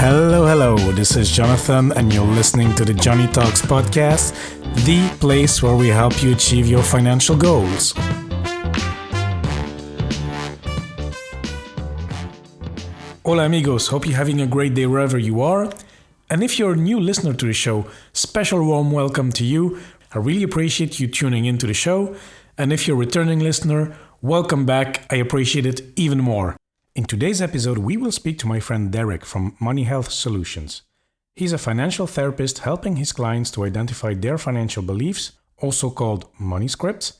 Hello. This is Jonathan, and you're listening to the Johnny Talks podcast, the place where we help you achieve your financial goals. Hola, amigos. Hope you're having a great day wherever you are. And if you're a new listener to the show, special warm welcome to you. I really appreciate you tuning into the show. And if you're a returning listener, welcome back. I appreciate it even more. In today's episode, we will speak to my friend Derek from Money Health Solutions. He's a financial therapist helping his clients to identify their financial beliefs, also called money scripts,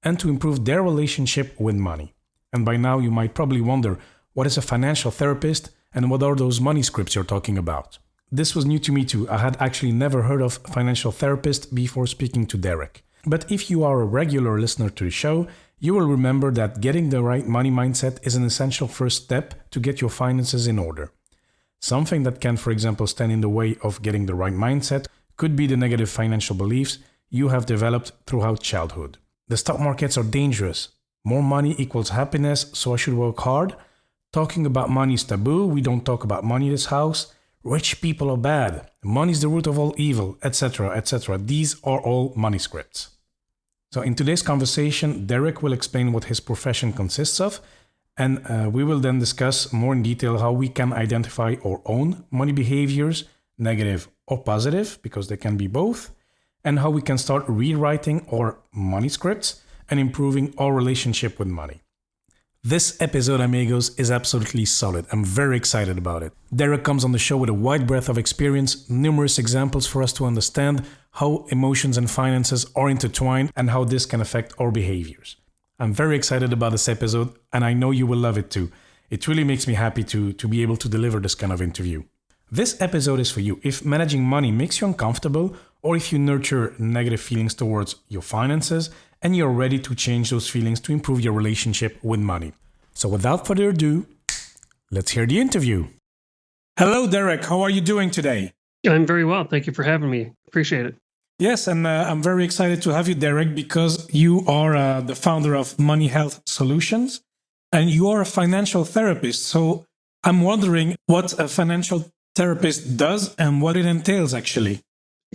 and to improve their relationship with money. And by now, you might probably wonder, what is a financial therapist and what are those money scripts you're talking about? This was new to me too. I had actually never heard of financial therapist before speaking to Derek. But if you are a regular listener to the show, you will remember that getting the right money mindset is an essential first step to get your finances in order. Something that can, for example, stand in the way of getting the right mindset could be the negative financial beliefs you have developed throughout childhood. The stock markets are dangerous. More money equals happiness, so I should work hard. Talking about money is taboo. We don't talk about money in this house. Rich people are bad. Money is the root of all evil, etc., etc. These are all money scripts. So in today's conversation, Derek will explain what his profession consists of, and we will then discuss more in detail how we can identify our own money behaviors, negative or positive, because they can be both, and how we can start rewriting our money scripts and improving our relationship with money. This episode, amigos, is absolutely solid. I'm very excited about it. Derek comes on the show with a wide breadth of experience, numerous examples for us to understand how emotions and finances are intertwined and how this can affect our behaviors. I'm very excited about this episode, and I know you will love it too. It really makes me happy to be able to deliver this kind of interview. This episode is for you if managing money makes you uncomfortable, or if you nurture negative feelings towards your finances and you're ready to change those feelings to improve your relationship with money. So without further ado, let's hear the interview. Hello, Derek. How are you doing today? I'm very well. Thank you for having me. Appreciate it. Yes, and I'm very excited to have you, Derek, because you are the founder of Money Health Solutions, and you are a financial therapist. So I'm wondering what a financial therapist does and what it entails, actually.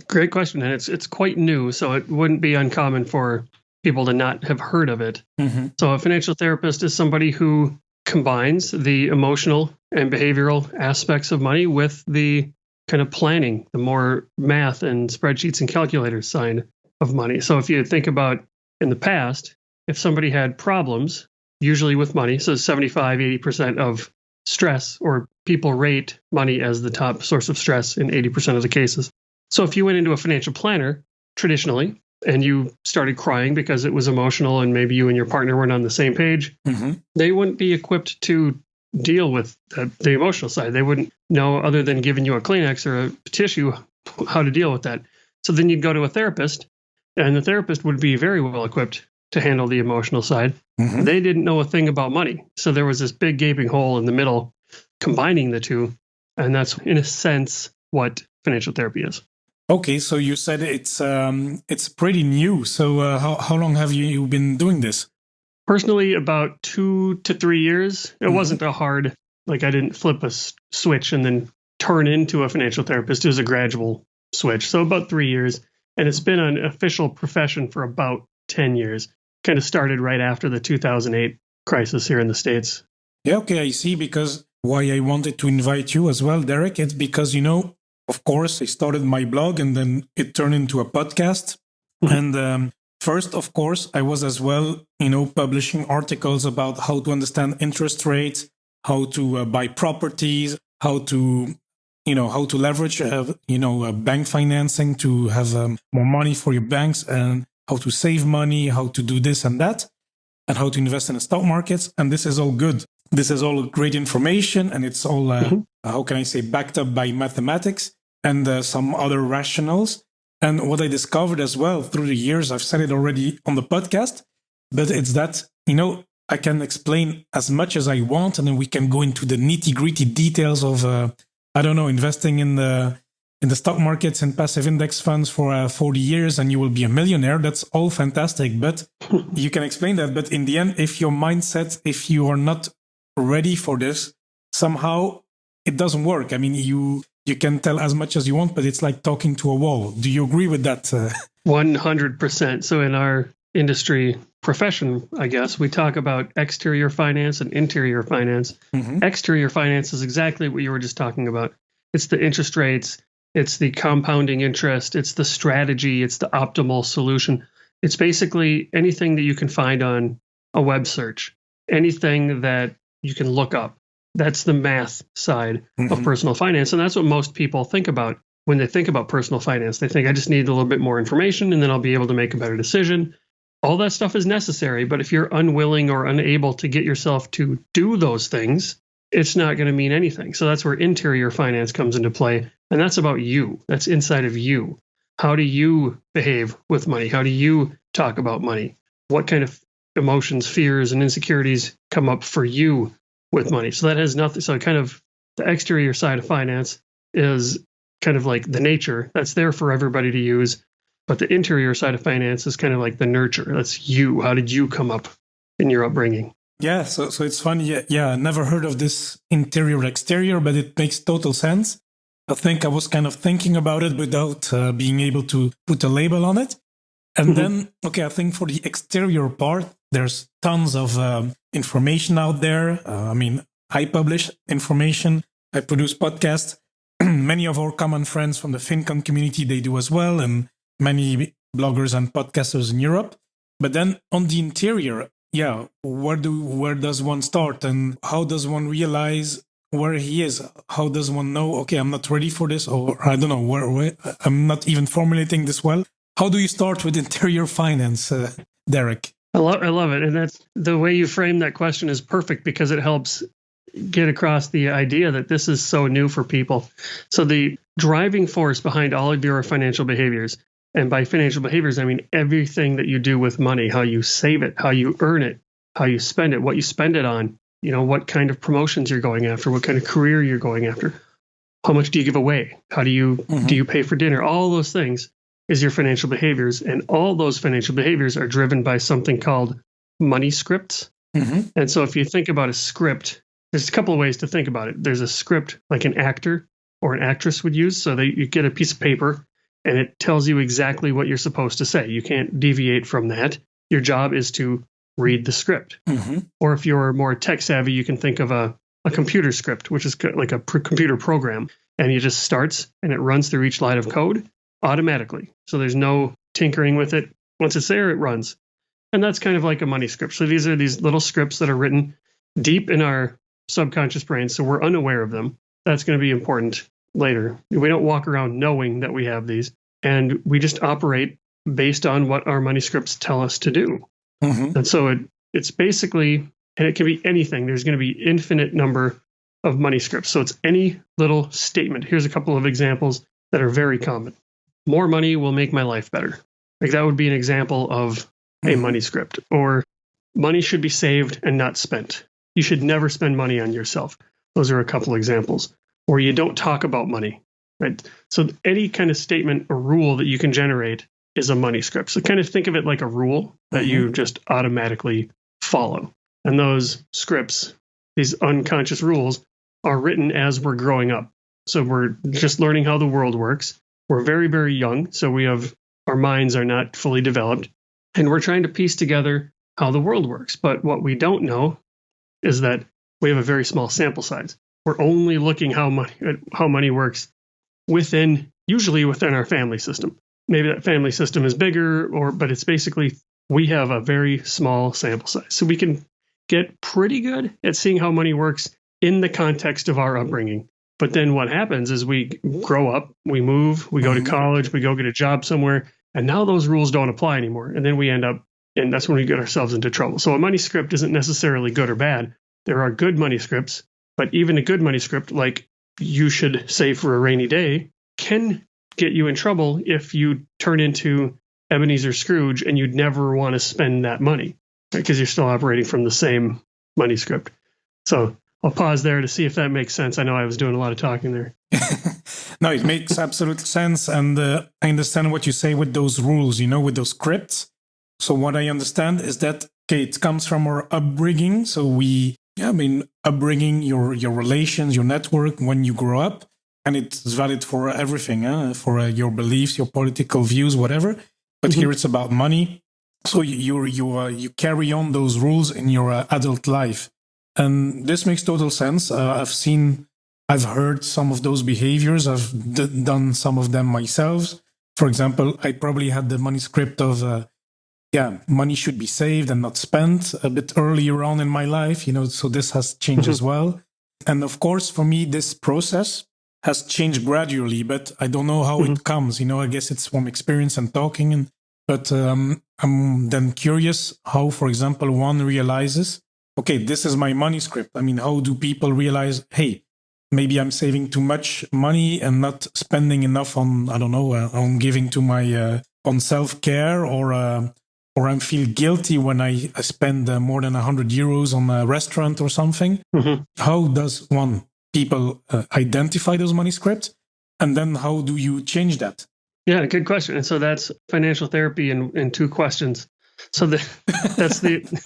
Great question. And it's quite new, so it wouldn't be uncommon for people to not have heard of it. Mm-hmm. So a financial therapist is somebody who combines the emotional and behavioral aspects of money with the kind of planning, the more math and spreadsheets and calculators side of money. So if you think about in the past, if somebody had problems, usually with money, so 75, 80% of stress, or people rate money as the top source of stress in 80% of the cases. So if you went into a financial planner traditionally, and you started crying because it was emotional and maybe you and your partner weren't on the same page, Mm-hmm. they wouldn't be equipped to deal with the emotional side. They wouldn't know, other than giving you a Kleenex or a tissue, how to deal with that. So then you'd go to a therapist, and the therapist would be very well equipped to handle the emotional side. Mm-hmm. They didn't know a thing about money. So there was this big gaping hole in the middle, combining the two. And that's, in a sense, what financial therapy is. Okay, so you said it's pretty new. So how long have you been doing this? Personally, about 2 to 3 years. It Mhm. wasn't a hard, like I didn't flip a switch and then turn into a financial therapist. It was a gradual switch. So about 3 years. And it's been an official profession for about 10 years. Kind of started right after the 2008 crisis here in the States. Yeah, okay, I see. Because why I wanted to invite you as well, Derek, it's because, of course, I started my blog and then it turned into a podcast. Mhm. And first, of course, I was as well, publishing articles about how to understand interest rates, how to buy properties, how to leverage, bank financing to have more money for your banks, and how to save money, how to do this and that, and how to invest in the stock markets. And this is all good. This is all great information, and it's all, how can I say, backed up by mathematics and some other rationales. And what I discovered as well through the years, I've said it already on the podcast, but it's that, I can explain as much as I want, and then we can go into the nitty-gritty details of, investing in the stock markets and passive index funds for 40 years, and you will be a millionaire. That's all fantastic, but you can explain that. But in the end, if your mindset, if you are not ready for this, somehow it doesn't work. I mean, you can tell as much as you want, but it's like talking to a wall. Do you agree with that? 100%. So in our industry profession, I guess, we talk about exterior finance and interior finance. Mm-hmm. Exterior finance is exactly what you were just talking about. It's the interest rates, it's the compounding interest, it's the strategy, it's the optimal solution. It's basically anything that you can find on a web search, anything that you can look up. That's the math side of personal finance. And that's what most people think about when they think about personal finance. They think, I just need a little bit more information and then I'll be able to make a better decision. All that stuff is necessary. But if you're unwilling or unable to get yourself to do those things, it's not going to mean anything. So that's where interior finance comes into play. And that's about you. That's inside of you. How do you behave with money? How do you talk about money? What kind of emotions, fears, and insecurities come up for you with money? So that has nothing. So kind of the exterior side of finance is kind of like the nature that's there for everybody to use. But the interior side of finance is kind of like the nurture. That's you. How did you come up in your upbringing? Yeah, so it's funny. Yeah, I never heard of this interior exterior, but it makes total sense. I think I was kind of thinking about it without being able to put a label on it. And then, okay, I think for the exterior part, there's tons of information out there. I mean, I publish information. I produce podcasts. Many of our common friends from the FinCon community, they do as well. And many bloggers and podcasters in Europe. But then on the interior, yeah, where does one start? And how does one realize where he is? How does one know, okay, I'm not ready for this, or I don't know, where I'm not even formulating this well. How do you start with interior finance, Derek? I love it. And that's the way you frame that question is perfect because it helps get across the idea that this is so new for people. So the driving force behind all of your financial behaviors, and by financial behaviors, I mean everything that you do with money, how you save it, how you earn it, how you spend it, what you spend it on, what kind of promotions you're going after, what kind of career you're going after, how much do you give away, how do you pay for dinner, all those things is your financial behaviors. And all those financial behaviors are driven by something called money scripts. And so if you think about a script, there's a couple of ways to think about it. There's a script like an actor or an actress would use. So you get a piece of paper and it tells you exactly what you're supposed to say. You can't deviate from that. Your job is to read the script. Or if you're more tech savvy, you can think of a computer script, which is like a computer program. And it just starts and it runs through each line of code automatically. So there's no tinkering with it. Once it's there, it runs. And that's kind of like a money script. So these are these little scripts that are written deep in our subconscious brain. So we're unaware of them. That's going to be important later. We don't walk around knowing that we have these. And we just operate based on what our money scripts tell us to do. And so it's basically, and it can be anything. There's going to be infinite number of money scripts. So it's any little statement. Here's a couple of examples that are very common. More money will make my life better. Like that would be an example of a money script. Or money should be saved and not spent. You should never spend money on yourself. Those are a couple examples. Or you don't talk about money, right? So any kind of statement or rule that you can generate is a money script. So kind of think of it like a rule that you just automatically follow. And those scripts, these unconscious rules, are written as we're growing up. So we're just learning how the world works. We're very, very young. So our minds are not fully developed. And we're trying to piece together how the world works. But what we don't know is that we have a very small sample size. We're only looking how money works usually within our family system. Maybe that family system is bigger, but it's basically we have a very small sample size. So we can get pretty good at seeing how money works in the context of our upbringing. But then what happens is we grow up, we move, we go to college, we go get a job somewhere, and now those rules don't apply anymore. And then we end up, and that's when we get ourselves into trouble. So a money script isn't necessarily good or bad. There are good money scripts, but even a good money script, like you should save for a rainy day, can get you in trouble if you turn into Ebenezer Scrooge and you'd never want to spend that money, right? Because you're still operating from the same money script. So I'll pause there to see if that makes sense. I know I was doing a lot of talking there. No, it makes absolute sense. And I understand what you say with those rules, with those scripts. So what I understand is that, okay, it comes from our upbringing. So we Yeah, I mean, upbringing, your relations, your network when you grow up, and it's valid for everything, for your beliefs, your political views, whatever. But Hmm. here it's about money, so you carry on those rules in your adult life, and this makes total sense. I've heard some of those behaviors. I've done some of them myself. For example, I probably had the money script of yeah, money should be saved and not spent a bit earlier on in my life, so this has changed Hmm. as well. And of course, for me, this process has changed gradually, but I don't know how Hmm. it comes. I guess it's from experience and talking. But I'm then curious how, for example, one realizes, okay, this is my money script. I mean, how do people realize, hey, maybe I'm saving too much money and not spending enough on, I don't know, on giving to my, on self-care, or I feel guilty when I spend more than 100 euros on a restaurant or something. Hmm. How does one people identify those money scripts? And then how do you change that? Yeah, good question. And so that's financial therapy in two questions. So that's the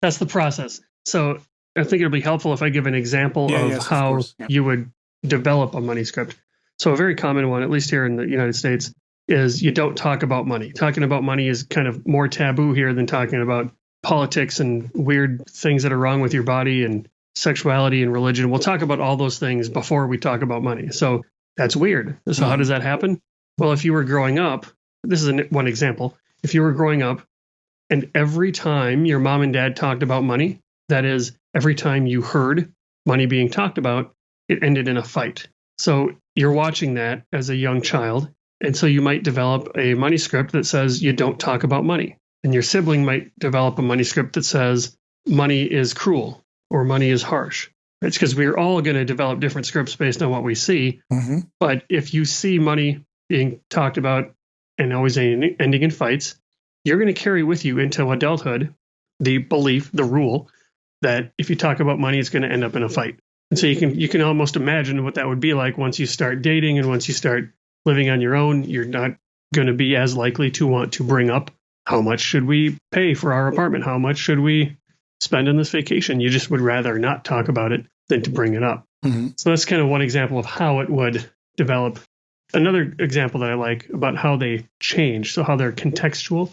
that's the process. So I think it'll be helpful if I give an example Yeah, of yes, of how course. Yeah. you would develop a money script. So a very common one, at least here in the United States, is you don't talk about money. Talking about money is kind of more taboo here than talking about politics and weird things that are wrong with your body and sexuality and religion. We'll talk about all those things before we talk about money. So that's weird. So how does that happen? Well, if you were growing up, this is one example. If you were growing up and every time your mom and dad talked about money, that is, every time you heard money being talked about, it ended in a fight. So you're watching that as a young child. And so you might develop a money script that says you don't talk about money. And your sibling might develop a money script that says money is cruel or money is harsh. It's because we're all going to develop different scripts based on what we see. Mm-hmm. But if you see money being talked about and always ending in fights, you're going to carry with you into adulthood the belief, the rule that if you talk about money, it's going to end up in a fight. And so you can almost imagine what that would be like once you start dating and once you start living on your own. You're not going to be as likely to want to bring up how much should we pay for our apartment? How much should we spend on this vacation? You just would rather not talk about it than to bring it up. Mm-hmm. So that's kind of one example of how it would develop. Another example that I like about how they change, so how they're contextual.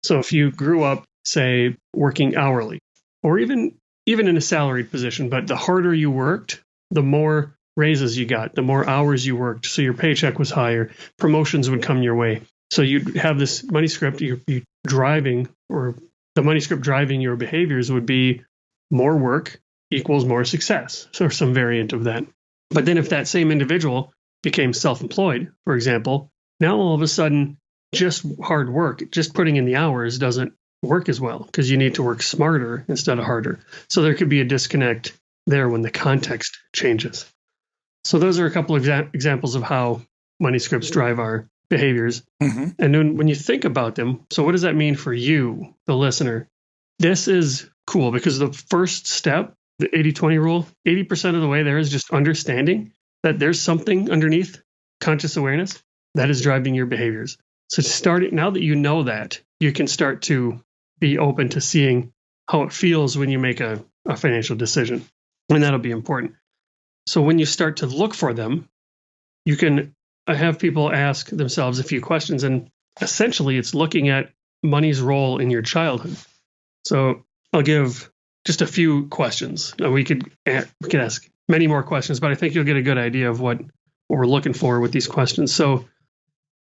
So if you grew up, say, working hourly, or even in a salaried position, but the harder you worked, the more raises you got, the more hours you worked, so your paycheck was higher, promotions would come your way. So you'd have this money script you driving, or the money script driving your behaviors would be more work equals more success, or some variant of that. But then if that same individual became self-employed, for example, now all of a sudden just hard work, just putting in the hours doesn't work as well because you need to work smarter instead of harder. So there could be a disconnect there when the context changes. So those are a couple of examples of how money scripts drive our behaviors. Mm-hmm. And then when you think about them, so what does that mean for you, the listener? This is cool because the first step, the 80-20 rule, 80% of the way there is just understanding that there's something underneath conscious awareness that is driving your behaviors. So now that you know that, you can start to be open to seeing how it feels when you make a financial decision. And that'll be important. So when you start to look for them, you can have people ask themselves a few questions. And essentially, it's looking at money's role in your childhood. So I'll give just a few questions. We could ask many more questions, but I think you'll get a good idea of what we're looking for with these questions. So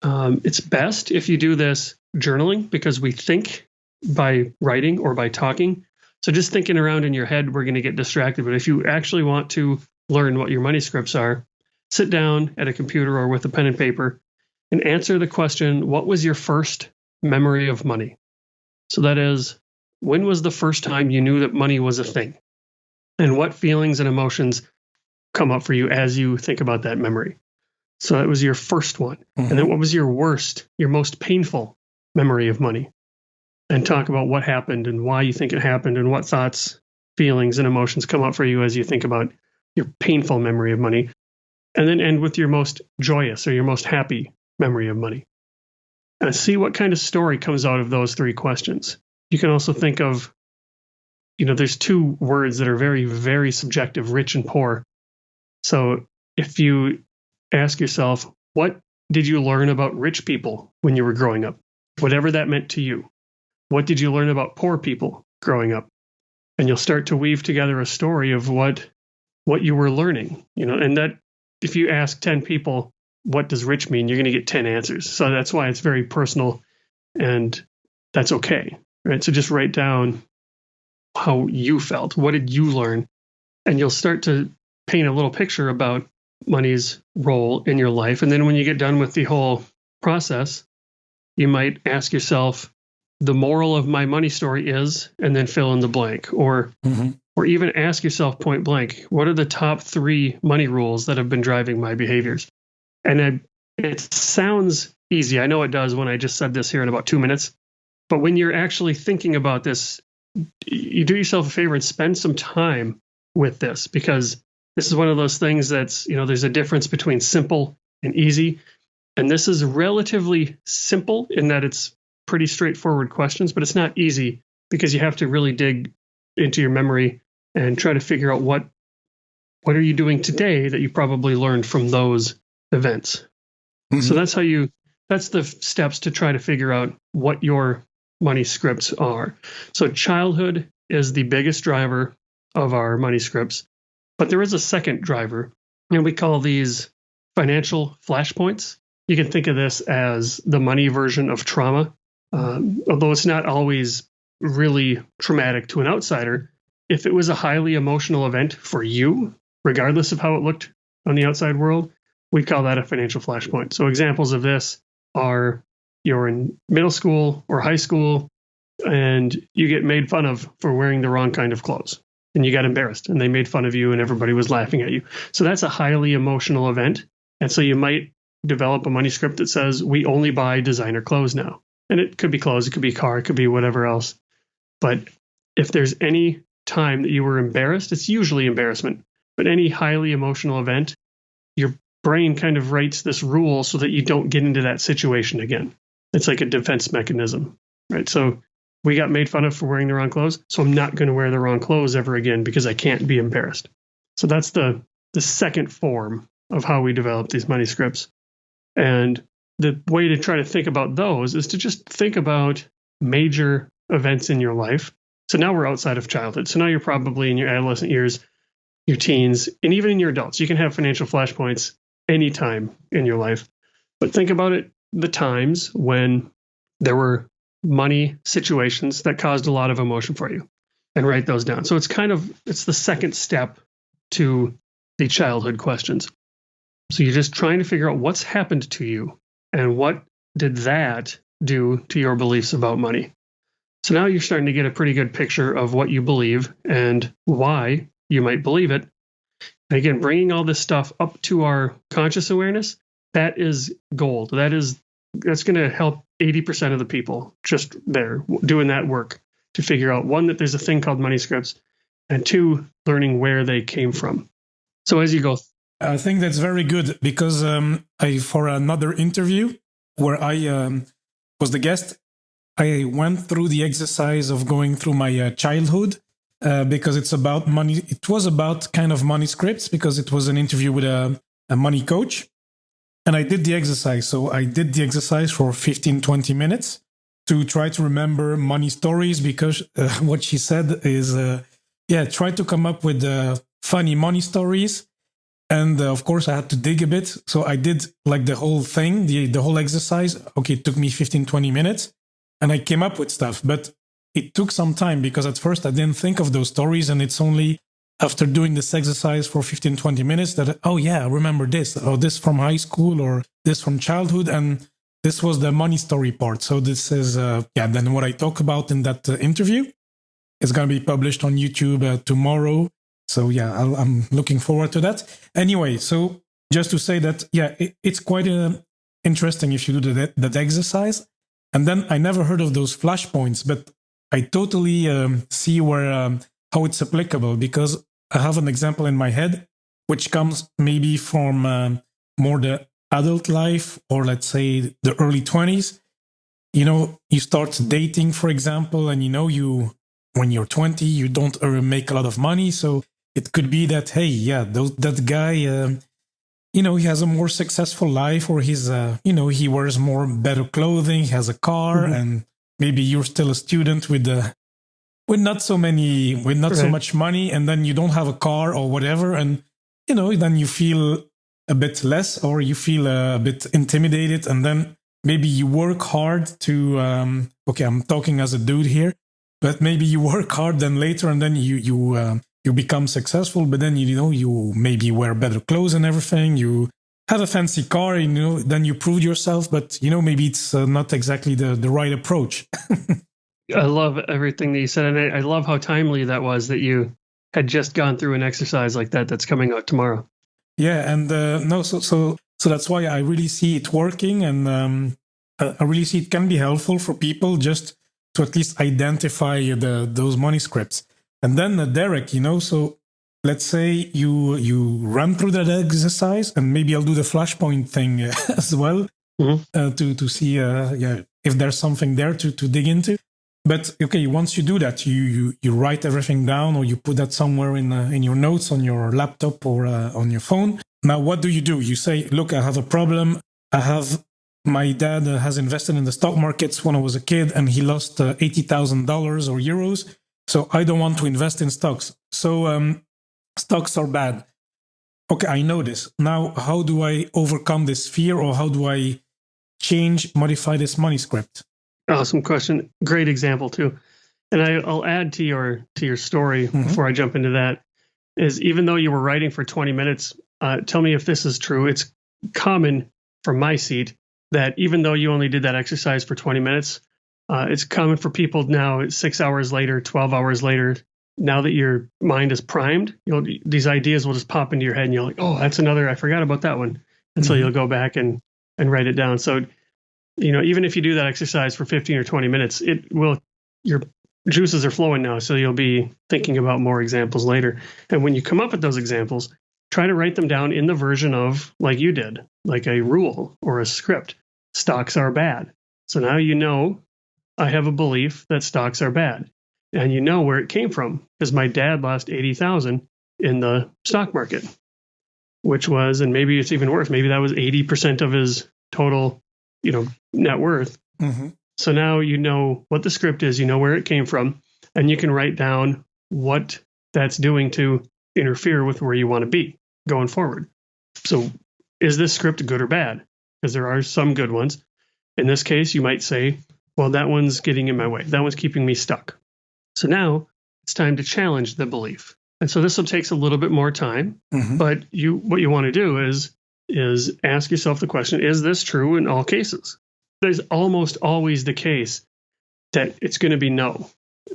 it's best if you do this journaling because we think by writing or by talking. So just thinking around in your head, we're going to get distracted. But if you actually want to learn what your money scripts are, sit down at a computer or with a pen and paper and answer the question, what was your first memory of money? So that is, when was the first time you knew that money was a thing? And what feelings and emotions come up for you as you think about that memory? So that was your first one. Mm-hmm. And then what was your worst, your most painful memory of money? And talk about what happened and why you think it happened and what thoughts, feelings, and emotions come up for you as you think about your painful memory of money. And then end with your most joyous or your most happy memory of money. And see what kind of story comes out of those three questions. You can also think of there's two words that are very, very subjective, rich and poor. So if you ask yourself, what did you learn about rich people when you were growing up? Whatever that meant to you. What did you learn about poor people growing up? And you'll start to weave together a story of what you were learning, and that if you ask 10 people, what does rich mean? You're going to get 10 answers. So that's why it's very personal, and that's okay, right? So just write down how you felt. What did you learn? And you'll start to paint a little picture about money's role in your life. And then when you get done with the whole process, you might ask yourself, the moral of my money story is, and then fill in the blank, or even ask yourself point blank, what are the top 3 money rules that have been driving my behaviors? And it sounds easy. I know it does when I just said this here in about 2 minutes. But when you're actually thinking about this, you do yourself a favor and spend some time with this, because this is one of those things that's, there's a difference between simple and easy. And this is relatively simple in that it's pretty straightforward questions, but it's not easy because you have to really dig into your memory and try to figure out what are you doing today that you probably learned from those events. So that's the steps to try to figure out what your money scripts are. So childhood is the biggest driver of our money scripts, but there is a second driver, and we call these financial flashpoints. You can think of this as the money version of trauma. Although it's not always really traumatic to an outsider, if it was a highly emotional event for you, regardless of how it looked on the outside world, we'd call that a financial flashpoint. So examples of this are you're in middle school or high school and you get made fun of for wearing the wrong kind of clothes, and you got embarrassed and they made fun of you and everybody was laughing at you. So that's a highly emotional event. And so you might develop a money script that says, we only buy designer clothes now. And it could be clothes, it could be a car, it could be whatever else. But if there's any time that you were embarrassed, it's usually embarrassment. But any highly emotional event, your brain kind of writes this rule so that you don't get into that situation again. It's like a defense mechanism, right? So we got made fun of for wearing the wrong clothes, so I'm not going to wear the wrong clothes ever again because I can't be embarrassed. So that's the second form of how we develop these money scripts. And the way to try to think about those is to just think about major events in your life. So now we're outside of childhood. So now you're probably in your adolescent years, your teens, and even in your adults. You can have financial flashpoints anytime in your life. But think about it, the times when there were money situations that caused a lot of emotion for you, and write those down. So it's the second step to the childhood questions. So you're just trying to figure out what's happened to you and what did that do to your beliefs about money. So now you're starting to get a pretty good picture of what you believe and why you might believe it. And again, bringing all this stuff up to our conscious awareness, that is gold. That's going to help 80% of the people just there doing that work to figure out, one, that there's a thing called money scripts, and two, learning where they came from. So as you go, I think that's very good because for another interview where I was the guest, I went through the exercise of going through my childhood because it's about money. It was about kind of money scripts because it was an interview with a money coach. And I did the exercise. So I did the exercise for 15, 20 minutes to try to remember money stories because what she said is, try to come up with funny money stories. And of course, I had to dig a bit. So I did like the whole thing, the whole exercise. Okay, it took me 15, 20 minutes. And I came up with stuff. But it took some time because at first I didn't think of those stories. And it's only after doing this exercise for 15, 20 minutes that, I remember this, or this from high school, or this from childhood. And this was the money story part. So this is, then what I talk about in that interview is going to be published on YouTube tomorrow. So I'm looking forward to that. Anyway, so just to say that, it's quite interesting if you do that exercise. And then I never heard of those flashpoints, but I totally see where how it's applicable because I have an example in my head, which comes maybe from more the adult life or let's say the early 20s. You start dating, for example, and you when you're 20, you don't make a lot of money. So it could be that, hey, yeah, that guy, he has a more successful life, or he's, he wears more better clothing, he has a car, and maybe you're still a student with not so much money, and then you don't have a car or whatever, and then you feel a bit less, or you feel a bit intimidated, and then maybe you work hard to okay, I'm talking as a dude here, but maybe you work hard, then later, and then you become successful, but then you maybe wear better clothes and everything, you have a fancy car, then you prove yourself, but maybe it's not exactly the right approach. I love everything that you said, and I love how timely that was, that you had just gone through an exercise like that that's coming out tomorrow. Yeah, and so that's why I really see it working, and I really see it can be helpful for people just to at least identify those money scripts. And then Derek, so let's say you run through that exercise, and maybe I'll do the flashpoint thing as well, to see if there's something there to dig into. But okay, once you do that, you write everything down, or you put that somewhere in your notes on your laptop or on your phone. Now, what do? You say, look, I have a problem. My dad has invested in the stock markets when I was a kid, and he lost $80,000 or euros. So I don't want to invest in stocks. So stocks are bad. Okay, I know this. Now, how do I overcome this fear, or how do I modify this money script? Awesome question. Great example too. And I'll add to your story before I jump into that, is even though you were writing for 20 minutes, tell me if this is true. It's common from my seat that even though you only did that exercise for 20 minutes, it's common for people now 6 hours later, 12 hours later, now that your mind is primed, these ideas will just pop into your head, and you're like, oh, that's another, I forgot about that one. And so you'll go back and write it down. So even if you do that exercise for 15 or 20 minutes, your juices are flowing now. So you'll be thinking about more examples later. And when you come up with those examples, try to write them down in the version of, like you did, like a rule or a script. Stocks are bad. So now I have a belief that stocks are bad. And you know where it came from, because my dad lost 80,000 in the stock market, which was, and maybe it's even worse, maybe that was 80% of his total net worth. So now you know what the script is, you know where it came from, and you can write down what that's doing to interfere with where you want to be going forward. So is this script good or bad? Because there are some good ones. In this case, you might say, well, that one's getting in my way. That one's keeping me stuck. So now it's time to challenge the belief. And so this will take a little bit more time, but what you want to do is ask yourself the question, is this true in all cases? There's almost always the case that it's going to be no,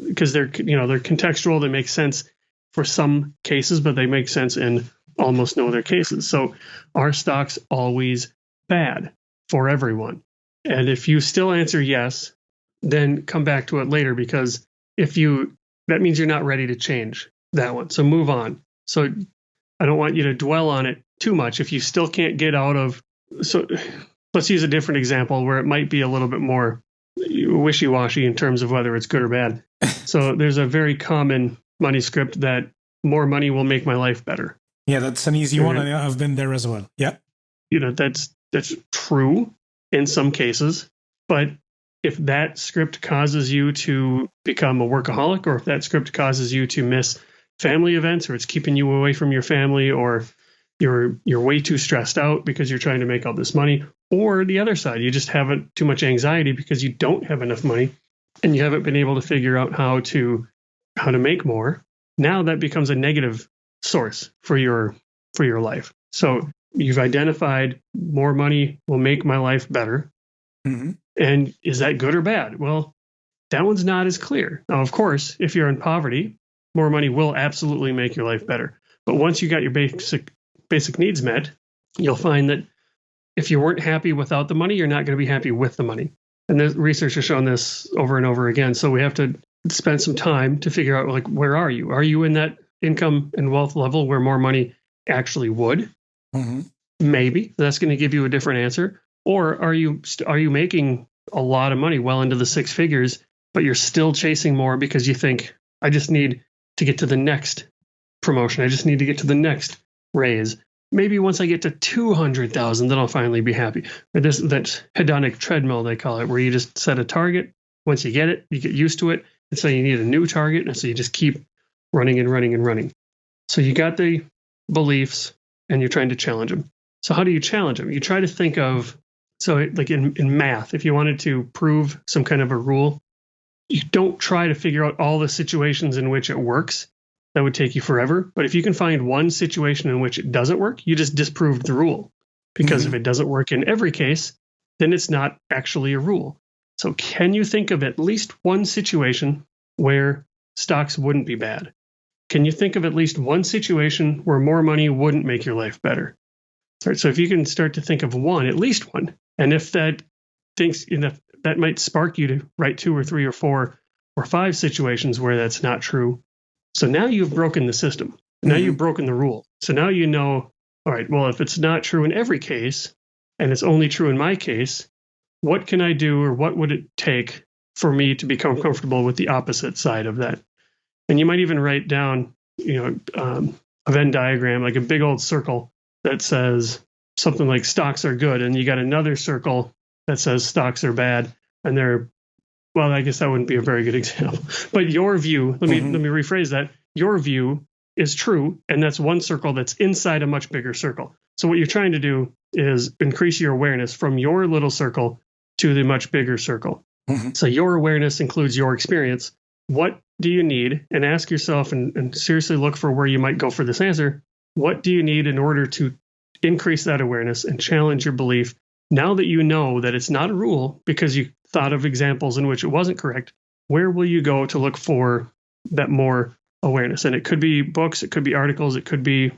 because they're contextual. They make sense for some cases, but they make sense in almost no other cases. So are stocks always bad for everyone? And if you still answer yes, then come back to it later, because that means you're not ready to change that one. So move on. So I don't want you to dwell on it too much. If you still can't get out of, so let's use a different example where it might be a little bit more wishy-washy in terms of whether it's good or bad. So there's a very common money script that more money will make my life better. Yeah, that's an easy one. I've been there as well. Yeah. That's true in some cases, but if that script causes you to become a workaholic, or if that script causes you to miss family events, or it's keeping you away from your family, or you're way too stressed out because you're trying to make all this money, or the other side, you just have too much anxiety because you don't have enough money and you haven't been able to figure out how to make more. Now that becomes a negative source for your life. So you've identified more money will make my life better. And is that good or bad? Well, that one's not as clear. Now, of course, if you're in poverty, more money will absolutely make your life better. But once you got your basic needs met, you'll find that if you weren't happy without the money, you're not going to be happy with the money. And the research has shown this over and over again. So we have to spend some time to figure out, like, where are you? Are you in that income and wealth level where more money actually would? Maybe that's going to give you a different answer. Or are you making a lot of money, well into the six figures, but you're still chasing more because you think I just need to get to the next promotion. I just need to get to the next raise. Maybe once I get to 200,000, then I'll finally be happy. Or that hedonic treadmill, they call it, where you just set a target. Once you get it, you get used to it. And so you need a new target. And so you just keep running and running and running. So you got the beliefs and you're trying to challenge them. So how do you challenge them? You try to think of, so like in math, if you wanted to prove some kind of a rule, you don't try to figure out all the situations in which it works. That would take you forever. But if you can find one situation in which it doesn't work, you just disproved the rule. Because if it doesn't work in every case, then it's not actually a rule. So can you think of at least one situation where stocks wouldn't be bad? Can you think of at least one situation where more money wouldn't make your life better? So if you can start to think of one, at least one, and if that that might spark you to write 2 or 3 or 4 or 5 situations where that's not true. So now you've broken the system. Now you've broken the rule. So now you know, all right, well, if it's not true in every case, and it's only true in my case, what can I do, or what would it take for me to become comfortable with the opposite side of that? And you might even write down, a Venn diagram, like a big old circle that says something like stocks are good, and you got another circle that says stocks are bad, and well, I guess that wouldn't be a very good example. But your view, let me rephrase that. Your view is true, and that's one circle that's inside a much bigger circle. So what you're trying to do is increase your awareness from your little circle to the much bigger circle. So your awareness includes your experience. What do you need? And ask yourself and seriously look for where you might go for this answer. What do you need in order to increase that awareness and challenge your belief? Now that you know that it's not a rule because you thought of examples in which it wasn't correct, where will you go to look for that more awareness? And it could be books, it could be articles, it could be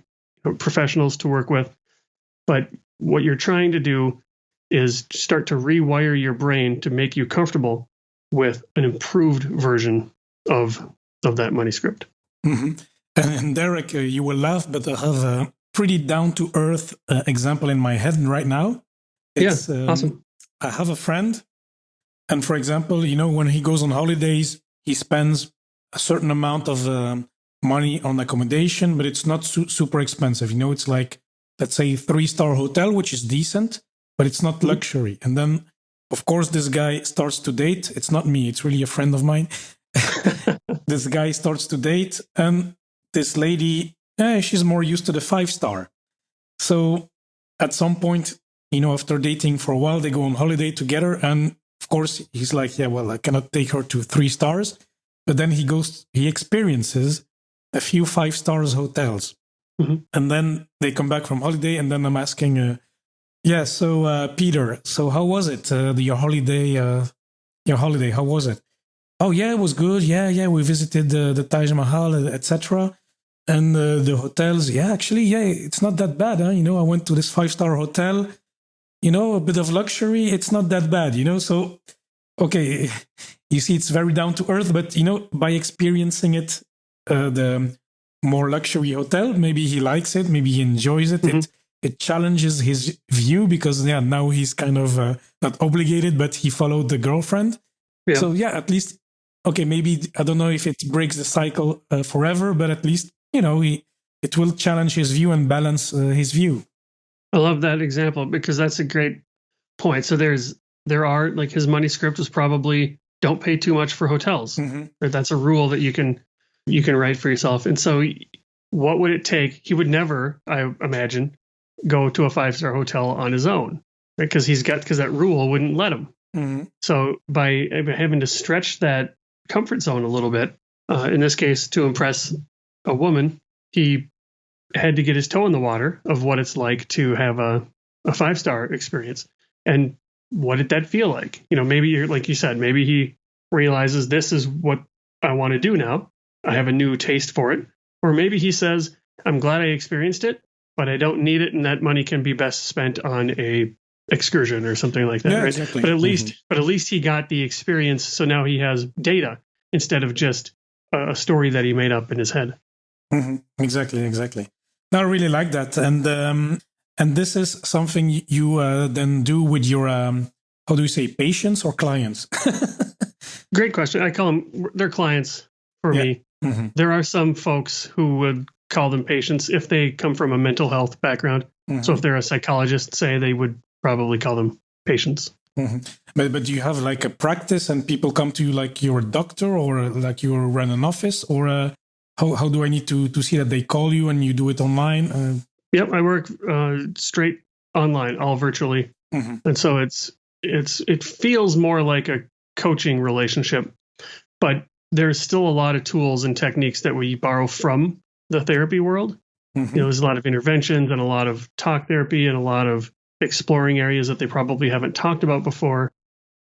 professionals to work with. But what you're trying to do is start to rewire your brain to make you comfortable with an improved version of that money script. And Derek, you will laugh, but I have a pretty down-to-earth example in my head right now. It's, awesome. I have a friend, and for example, when he goes on holidays, he spends a certain amount of money on accommodation, but it's not super expensive. It's like, let's say, 3-star hotel, which is decent, but it's not luxury. And then, of course, this guy starts to date. It's not me. It's really a friend of mine. This guy starts to date, and this lady, she's more used to the 5-star. So at some point, after dating for a while, they go on holiday together. And of course, he's like, yeah, well, I cannot take her to 3 stars. But then he experiences a few 5-star hotels. And then they come back from holiday. And then I'm asking, Peter, so how was it? Your holiday, how was it? Oh, yeah, it was good. Yeah, we visited the Taj Mahal, etc. And the hotels, it's not that bad. Huh? I went to this 5-star hotel. A bit of luxury, it's not that bad, So, okay, you see, it's very down to earth, but, by experiencing it, the more luxury hotel, maybe he likes it, maybe he enjoys it. It challenges his view because, now he's kind of not obligated, but he followed the girlfriend. Yeah. So, at least, okay, maybe, I don't know if it breaks the cycle forever, but at least, it will challenge his view and balance his view. I love that example because that's a great point. So there are, like, his money script was probably don't pay too much for hotels. That's a rule that you can write for yourself. And so what would it take? He would never, I imagine, go to a 5-star hotel on his own, right? Because that rule wouldn't let him. So by having to stretch that comfort zone a little bit, in this case, to impress a woman, he had to get his toe in the water of what it's like to have a 5-star experience. And what did that feel like? Maybe like you said, maybe he realizes this is what I want to do now. I have a new taste for it. Or maybe he says, I'm glad I experienced it, but I don't need it. And that money can be best spent on a excursion or something like that. Yeah, right? Exactly. But at least he got the experience. So now he has data instead of just a story that he made up in his head. Exactly. I really like that, and this is something you then do with your how do you say, patients or clients? Great question. I call them, they're clients for me. Mhm. There are some folks who would call them patients if they come from a mental health background. So Mhm. if they're a psychologist, say, they would probably call them patients. Mhm. But do you have like a practice and people come to you like you're a doctor or like you run an office or how do I need to see that they call you and you do it online? Yep, I work straight online, all virtually, Mhm. and so it feels more like a coaching relationship, but there's still a lot of tools and techniques that we borrow from the therapy world. Mhm. There's a lot of interventions and a lot of talk therapy and a lot of exploring areas that they probably haven't talked about before.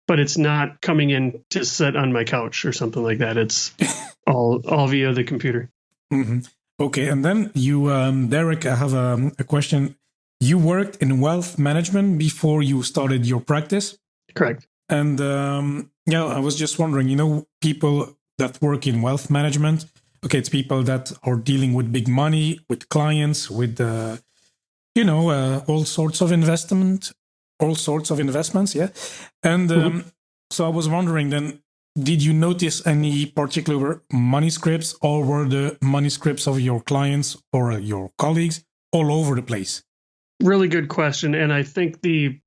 But it's not coming in to sit on my couch or something like that. It's all via the computer. Mhm. Okay, and then you, Derek, I have a question. You worked in wealth management before you started your practice, Correct. and yeah, I was just wondering, people that work in wealth management. Okay, it's people that are dealing with big money, with clients, with all sorts of investments, yeah. And Mhm. so I was wondering then, did you notice any particular manuscripts, or were the manuscripts of your clients or your colleagues all over the place? Really good question, and I think the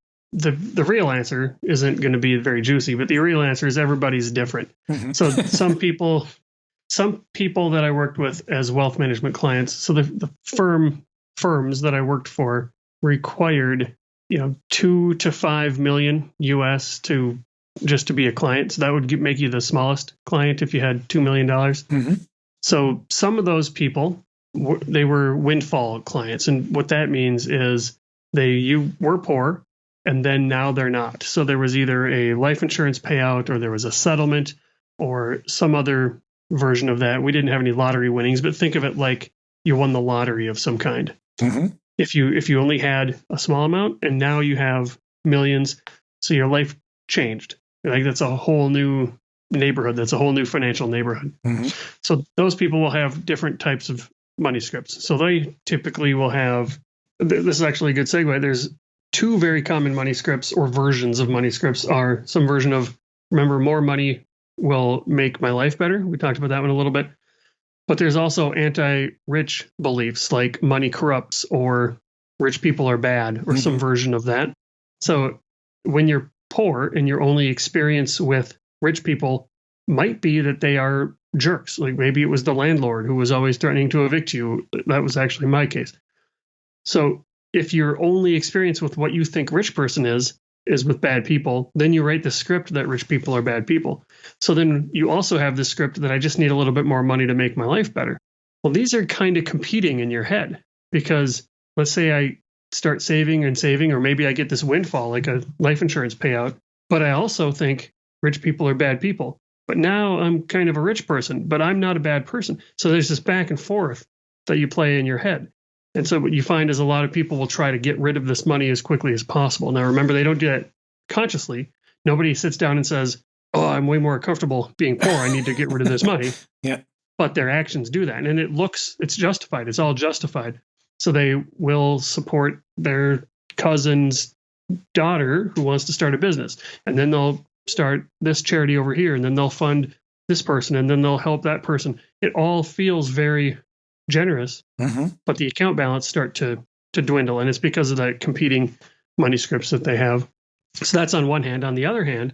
real answer isn't going to be very juicy, but the real answer is everybody's different. Mhm. So some people that I worked with as wealth management clients, so the firms that I worked for required 2 to 5 million US to just to be a client. So that would make you the smallest client if you had $2 million. Mhm. So some of those people they were windfall clients, and what that means is you were poor, and then now they're not. So there was either a life insurance payout, or there was a settlement, or some other version of that. We didn't have any lottery winnings, but think of it like you won the lottery of some kind. Mhm. If you only had a small amount and now you have millions, so your life changed. Like that's a whole new neighborhood. That's a whole new financial neighborhood. Mhm. So those people will have different types of money scripts. So they typically will have. This is actually a good segue. There's two very common money scripts or versions of money scripts. Are some version of, remember, more money will make my life better. We talked about that one a little bit. But there's also anti-rich beliefs like money corrupts or rich people are bad or some Mhm. version of that. So when you're poor and your only experience with rich people might be that they are jerks. Like maybe it was the landlord who was always threatening to evict you. That was actually my case. So if your only experience with what you think rich person is with bad people, then you write the script that rich people are bad people. So then you also have the script that I just need a little bit more money to make my life better. Well, these are kind of competing in your head because let's say I start saving and saving, or maybe I get this windfall like a life insurance payout, but I also think rich people are bad people. But now I'm kind of a rich person, but I'm not a bad person. So there's this back and forth that you play in your head. And so what you find is a lot of people will try to get rid of this money as quickly as possible. Now, remember, they don't do that consciously. Nobody sits down and says, "Oh, I'm way more comfortable being poor. I need to get rid of this money." Yeah. But their actions do that. And it's justified. It's all justified. So they will support their cousin's daughter who wants to start a business. And then they'll start this charity over here. And then they'll fund this person. And then they'll help that person. It all feels very generous, Mhm. but the account balance start to dwindle, and it's because of the competing money scripts that they have. So that's on one hand. On the other hand,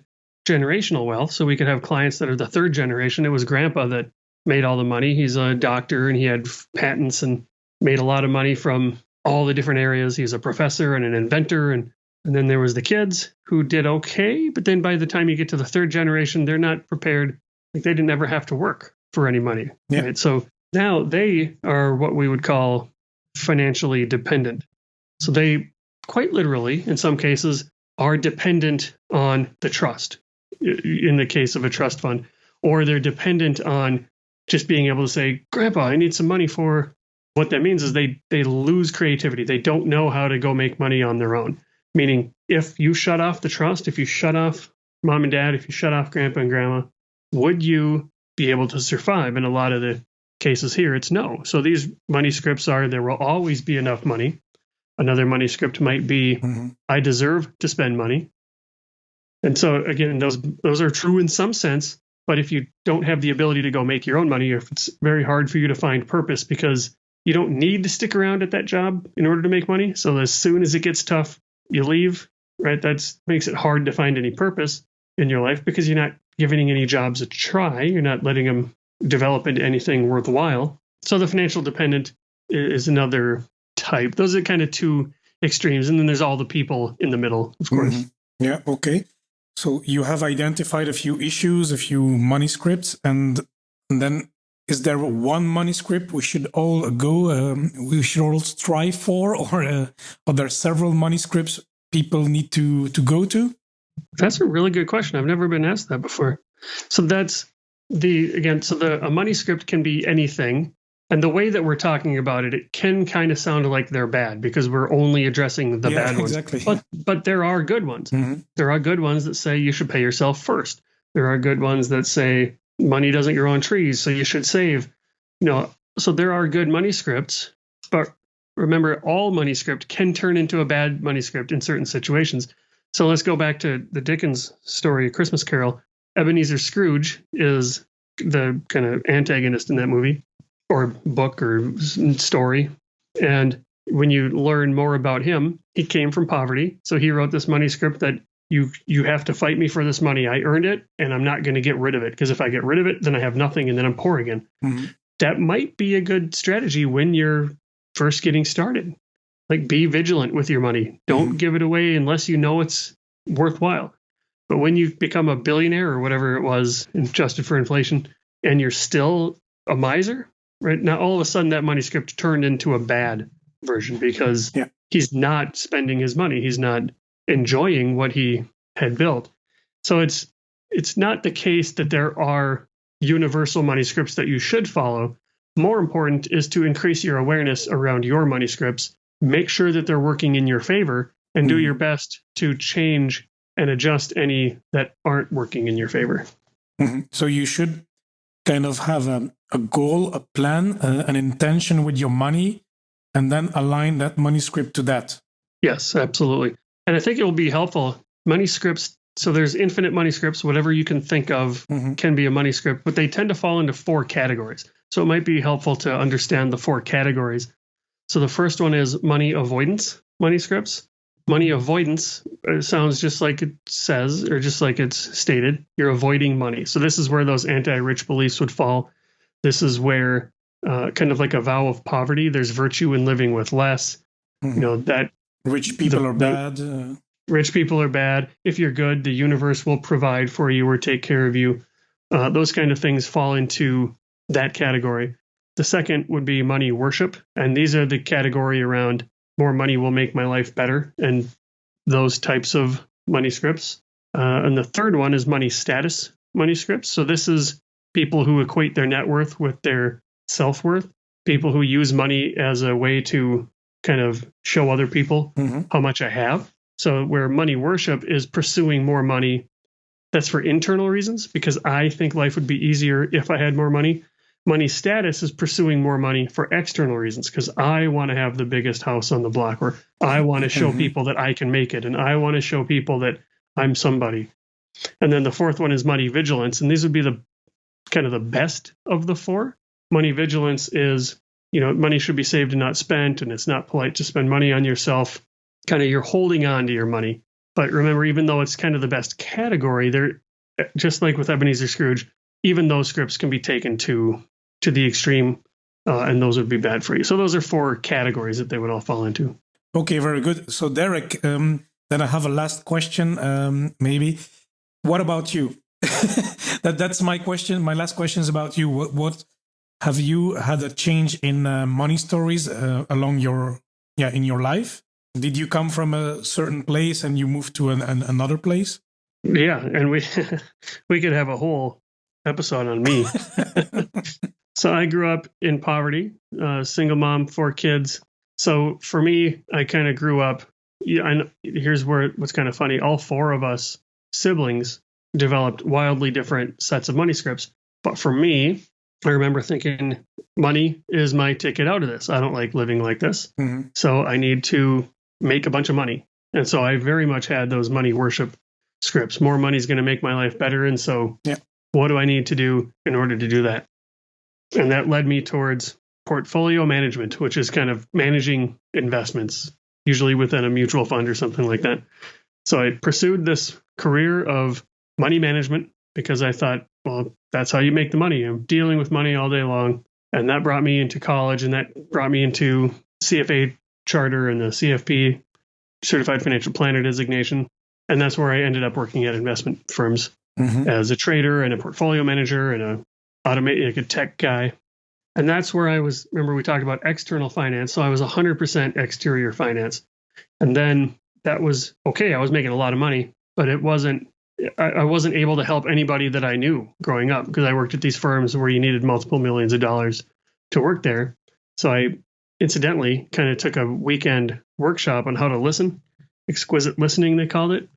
generational wealth. So we could have clients that are the third generation. It was grandpa that made all the money. He's a doctor and he had patents and made a lot of money from all the different areas. He's a professor and an inventor, and then there was the kids who did okay, but then by the time you get to the third generation, they're not prepared. Like they didn't ever have to work for any money, Yeah. right? So now they are what we would call financially dependent. So they quite literally, in some cases, are dependent on the trust in the case of a trust fund, or they're dependent on just being able to say, "Grandpa, I need some money for." What that means is they lose creativity. They don't know how to go make money on their own. Meaning, if you shut off the trust, if you shut off mom and dad, if you shut off grandpa and grandma, would you be able to survive? In a lot of the cases here, it's no. So these money scripts are there will always be enough money. Another money script might be Mhm. I deserve to spend money. And so again, those are true in some sense, But if you don't have the ability to go make your own money, if it's very hard for you to find purpose because you don't need to stick around at that job in order to make money. So as soon as it gets tough, you leave, right? That makes it hard to find any purpose in your life because you're not giving any jobs a try. You're not letting them develop into anything worthwhile. So the financial dependent is another type. Those are kind of two extremes. And then there's all the people in the middle, of course. Mm-hmm. Yeah, okay. So you have identified a few issues, a few money scripts, and then is there one money script we should all we should all strive for, or are there several money scripts people need to go to? That's a really good question. I've never been asked that before. So that's a money script can be anything. And the way that we're talking about it, it can kind of sound like they're bad because we're only addressing the bad ones. Exactly. But there are good ones. Mm-hmm. There are good ones that say you should pay yourself first. There are good ones that say money doesn't grow on trees, so you should save. So there are good money scripts. But remember, all money script can turn into a bad money script in certain situations. So let's go back to the Dickens story, A Christmas Carol. Ebenezer Scrooge is the kind of antagonist in that movie or book or story. And when you learn more about him, he came from poverty. So he wrote this money script that you have to fight me for this money. I earned it and I'm not going to get rid of it because if I get rid of it, then I have nothing and then I'm poor again. Mm-hmm. That might be a good strategy when you're first getting started. Like be vigilant with your money. Don't give it away unless you know it's worthwhile. But when you become a billionaire or whatever it was adjusted for inflation and you're still a miser, right now, all of a sudden that money script turned into a bad version because he's not spending his money. He's not enjoying what he had built. So it's not the case that there are universal money scripts that you should follow. More important is to increase your awareness around your money scripts, make sure that they're working in your favor, and do your best to change and adjust any that aren't working in your favor. Mm-hmm. So you should kind of have a goal, a plan, an intention with your money, and then align that money script to that. Yes, absolutely. And I think it will be helpful. Money scripts, so there's infinite money scripts, whatever you can think of can be a money script, but they tend to fall into 4 categories. So it might be helpful to understand the 4 categories. So the first one is money avoidance money scripts. Money avoidance sounds just like it says, or just like it's stated. You're avoiding money. So this is where those anti-rich beliefs would fall. This is where kind of like a vow of poverty. There's virtue in living with less. That rich people are bad. Rich people are bad. If you're good, the universe will provide for you or take care of you. Those kind of things fall into that category. The second would be money worship. And these are the category around more money will make my life better, and those types of money scripts. And the third one is money status money scripts. So this is people who equate their net worth with their self-worth, people who use money as a way to kind of show other people how much I have. So where money worship is pursuing more money, that's for internal reasons, because I think life would be easier if I had more money. Money status is pursuing more money for external reasons because I want to have the biggest house on the block, or I want to show people that I can make it, and I want to show people that I'm somebody. And then the fourth one is money vigilance, and these would be the kind of the best of the 4. Money vigilance is, money should be saved and not spent, and it's not polite to spend money on yourself. Kind of you're holding on to your money. But remember, even though it's kind of the best category, they're just like with Ebenezer Scrooge, even those scripts can be taken to the extreme, and those would be bad for you. So those are 4 categories that they would all fall into. Okay, very good. So Derek, then I have a last question, maybe. What about you? That's my question. My last question is about you. What have you had a change in money stories along in your life? Did you come from a certain place and you moved to another place? Yeah, and we could have a whole episode on me. So I grew up in poverty, single mom, 4 kids. So for me, I kind of grew up. Here's what's kind of funny. All 4 of us siblings developed wildly different sets of money scripts. But for me, I remember thinking, money is my ticket out of this. I don't like living like this. So I need to make a bunch of money. And so I very much had those money worship scripts. More money is going to make my life better. And so what do I need to do in order to do that? And that led me towards portfolio management, which is kind of managing investments, usually within a mutual fund or something like that. So I pursued this career of money management because I thought, well, that's how you make the money. I'm dealing with money all day long. And that brought me into college, and that brought me into CFA charter and the CFP, Certified Financial Planner designation. And that's where I ended up working at investment firms as a trader and a portfolio manager and like a tech guy. And that's where I was. Remember, we talked about external finance. So I was 100% exterior finance. And then that was okay. I was making a lot of money, but I wasn't able to help anybody that I knew growing up because I worked at these firms where you needed multiple millions of dollars to work there. So I incidentally kind of took a weekend workshop on how to listen. Exquisite listening, they called it.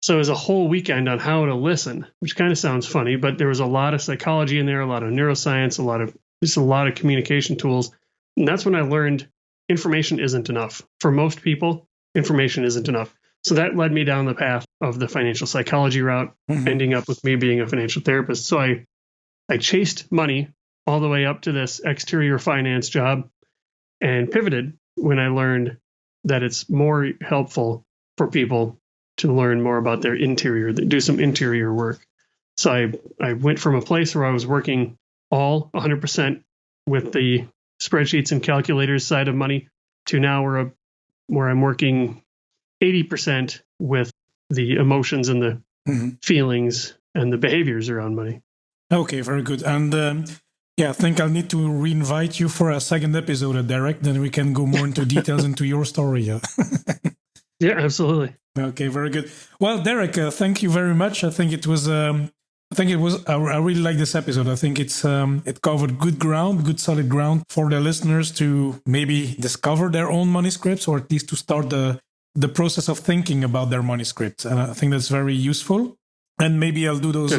So it was a whole weekend on how to listen, which kind of sounds funny, but there was a lot of psychology in there, a lot of neuroscience, a lot of communication tools. And that's when I learned information isn't enough. For most people, information isn't enough. So that led me down the path of the financial psychology route, ending up with me being a financial therapist. So I chased money all the way up to this exterior finance job and pivoted when I learned that it's more helpful for people to learn more about their interior, do some interior work. So I went from a place where I was working all 100% with the spreadsheets and calculators side of money to now where I'm working 80% with the emotions and the feelings and the behaviors around money. Okay, very good. And I think I'll need to re-invite you for a second episode, Derek. Then we can go more into details into your story. Yeah, absolutely. Okay, very good. Well, Derek, thank you very much. I think it was. I really like this episode. I think it covered good solid ground for the listeners to maybe discover their own manuscripts, or at least to start the process of thinking about their manuscripts. And I think that's very useful. And maybe I'll do those.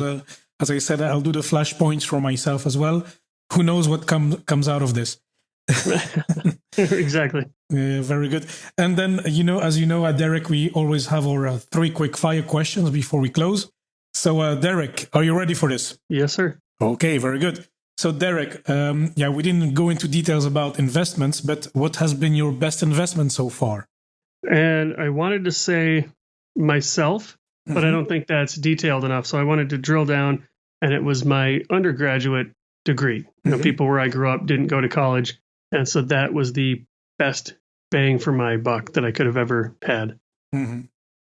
As I said, I'll do the flashpoints for myself as well. Who knows what comes out of this? Exactly. Very good. And then, as you know, at Derek, we always have our 3 quick fire questions before we close. So, Derek, are you ready for this? Yes, sir. Okay, very good. So, Derek, we didn't go into details about investments, but what has been your best investment so far? And I wanted to say myself, but I don't think that's detailed enough. So I wanted to drill down, and it was my undergraduate degree. People where I grew up didn't go to college. And so that was the best bang for my buck that I could have ever had.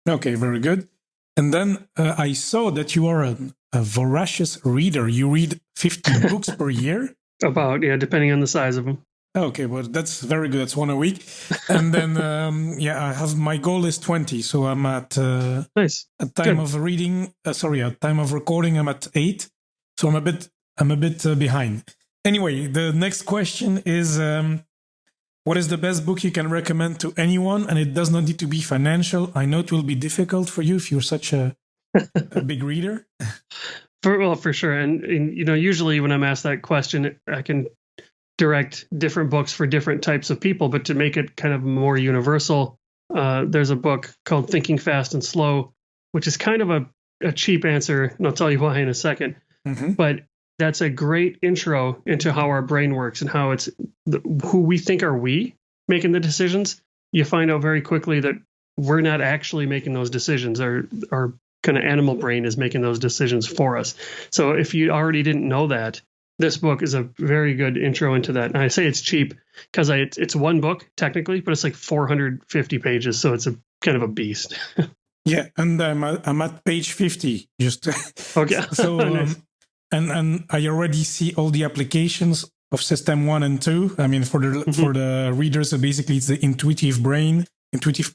Okay, very good. And then I saw that you are a voracious reader. You read 50 books per year? About, depending on the size of them. Okay, well, that's very good. That's 1 a week. And then, I have, my goal is 20. So I'm at, nice. At time of reading, at time of recording, I'm at 8. So I'm a bit behind. Anyway, the next question is, what is the best book you can recommend to anyone? And it does not need to be financial. I know it will be difficult for you if you're such a big reader. For sure. And usually when I'm asked that question, I can direct different books for different types of people. But to make it kind of more universal, there's a book called Thinking Fast and Slow, which is kind of a cheap answer. And I'll tell you why in a second. But that's a great intro into how our brain works and how it's who we think are we making the decisions. You find out very quickly that we're not actually making those decisions. Our kind of animal brain is making those decisions for us. So if you already didn't know that, this book is a very good intro into that. And I say it's cheap because it's one book technically, but it's like 450 pages. So it's a kind of a beast. Yeah. And I'm at page 50. Just okay. So, nice. And I already see all the applications of system 1 and 2. I mean, for the readers, basically it's the intuitive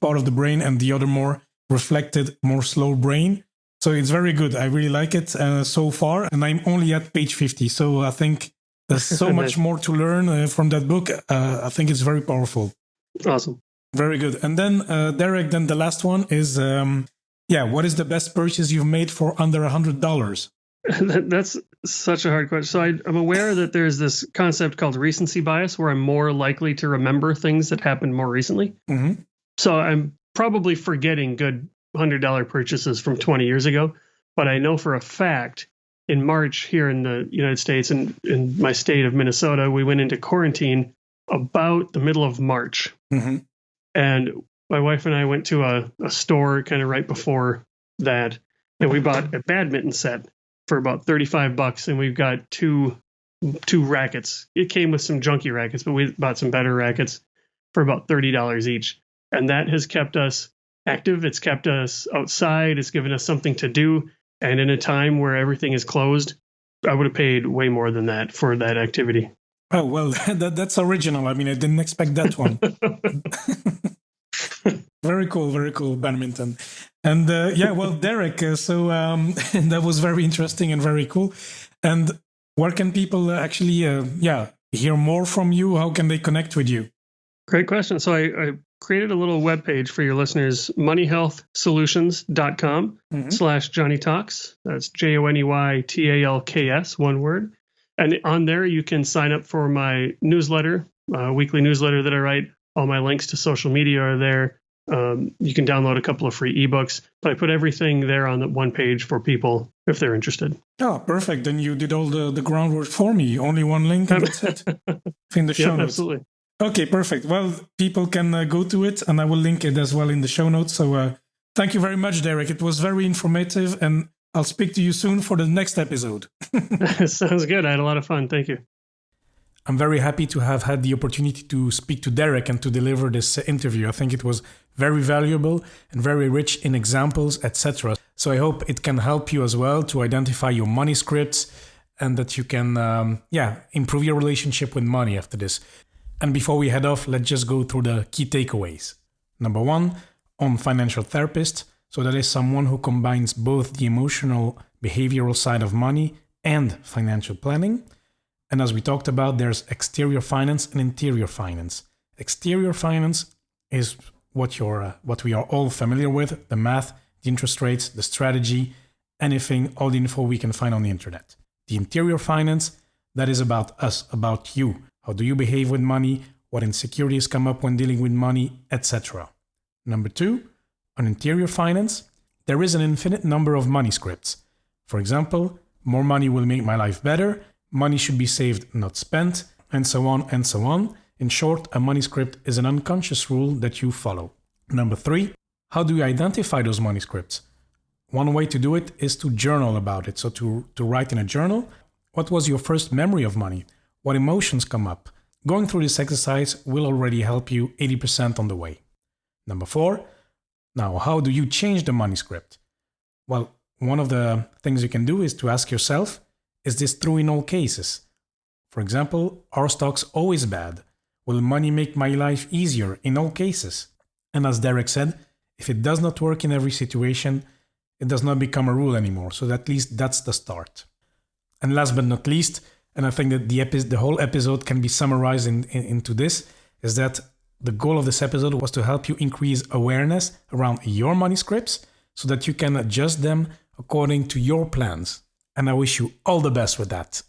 part of the brain, and the other more reflected, more slow brain. So it's very good. I really like it so far, and I'm only at page 50. So I think there's so much more to learn from that book. I think it's very powerful. Awesome. Very good. And then, Derek, then the last one is, what is the best purchase you've made for under $100? That's such a hard question. So I'm aware that there's this concept called recency bias, where I'm more likely to remember things that happened more recently. So I'm probably forgetting good $100 purchases from 20 years ago, but I know for a fact in March here in the United States and in my state of Minnesota, we went into quarantine about the middle of March. Mm-hmm. And my wife and I went to a store kind of right before that, and we bought a badminton set for about $35, and we've got two rackets. It came with some junky rackets, but we bought some better rackets for about $30 each. And that has kept us active. It's kept us outside. It's given us something to do. And in a time where everything is closed, I would have paid way more than that for that activity. Oh, well, that's original. I mean, I didn't expect that one. Very cool, badminton. And yeah, well, Derek, so that was very interesting and very cool. And where can people actually, hear more from you? How can they connect with you? Great question. So I created a little webpage for your listeners, moneyhealthsolutions.com/Johnny Talks. That's JONEYTALKS, one word. And on there, you can sign up for my newsletter, weekly newsletter that I write. All my links to social media are there. You can download a couple of free ebooks, but I put everything there on the one page for people if they're interested. Oh, perfect. Then you did all the groundwork for me. Only one link and that's it. In the show notes. Absolutely. Okay, perfect. Well, people can go to it and I will link it as well in the show notes. So thank you very much, Derek. It was very informative and I'll speak to you soon for the next episode. Sounds good. I had a lot of fun. Thank you. I'm very happy to have had the opportunity to speak to Derek and to deliver this interview. I think it was very valuable and very rich in examples, etc. So I hope it can help you as well to identify your money scripts and that you can, improve your relationship with money after this. And before we head off, let's just go through the key takeaways. Number 1, on financial therapist. So that is someone who combines both the emotional, behavioral side of money and financial planning. And as we talked about, there's exterior finance and interior finance. Exterior finance is what we are all familiar with, the math, the interest rates, the strategy, anything, all the info we can find on the internet. The interior finance, that is about us, about you. How do you behave with money? What insecurities come up when dealing with money, etc. Number 2, on interior finance, there is an infinite number of money scripts. For example, more money will make my life better, money should be saved, not spent, and so on and so on. In short, a money script is an unconscious rule that you follow. Number 3, how do you identify those money scripts? One way to do it is to journal about it. So to write in a journal, what was your first memory of money? What emotions come up? Going through this exercise will already help you 80% on the way. Number 4, now how do you change the money script? Well, one of the things you can do is to ask yourself, is this true in all cases? For example, are stocks always bad? Will money make my life easier in all cases? And as Derek said, if it does not work in every situation, it does not become a rule anymore. So at least that's the start. And last but not least, and I think that the whole episode can be summarized into this, is that the goal of this episode was to help you increase awareness around your money scripts so that you can adjust them according to your plans. And I wish you all the best with that.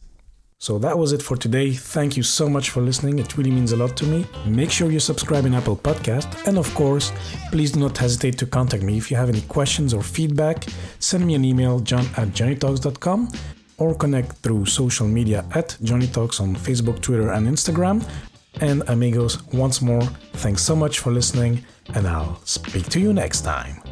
So that was it for today. Thank you so much for listening. It really means a lot to me. Make sure you subscribe in Apple Podcast. And of course, please do not hesitate to contact me. If you have any questions or feedback, send me an email, john@johnnytalks.com, or connect through social media at Johnny Talks on Facebook, Twitter, and Instagram. And amigos, once more, thanks so much for listening, and I'll speak to you next time.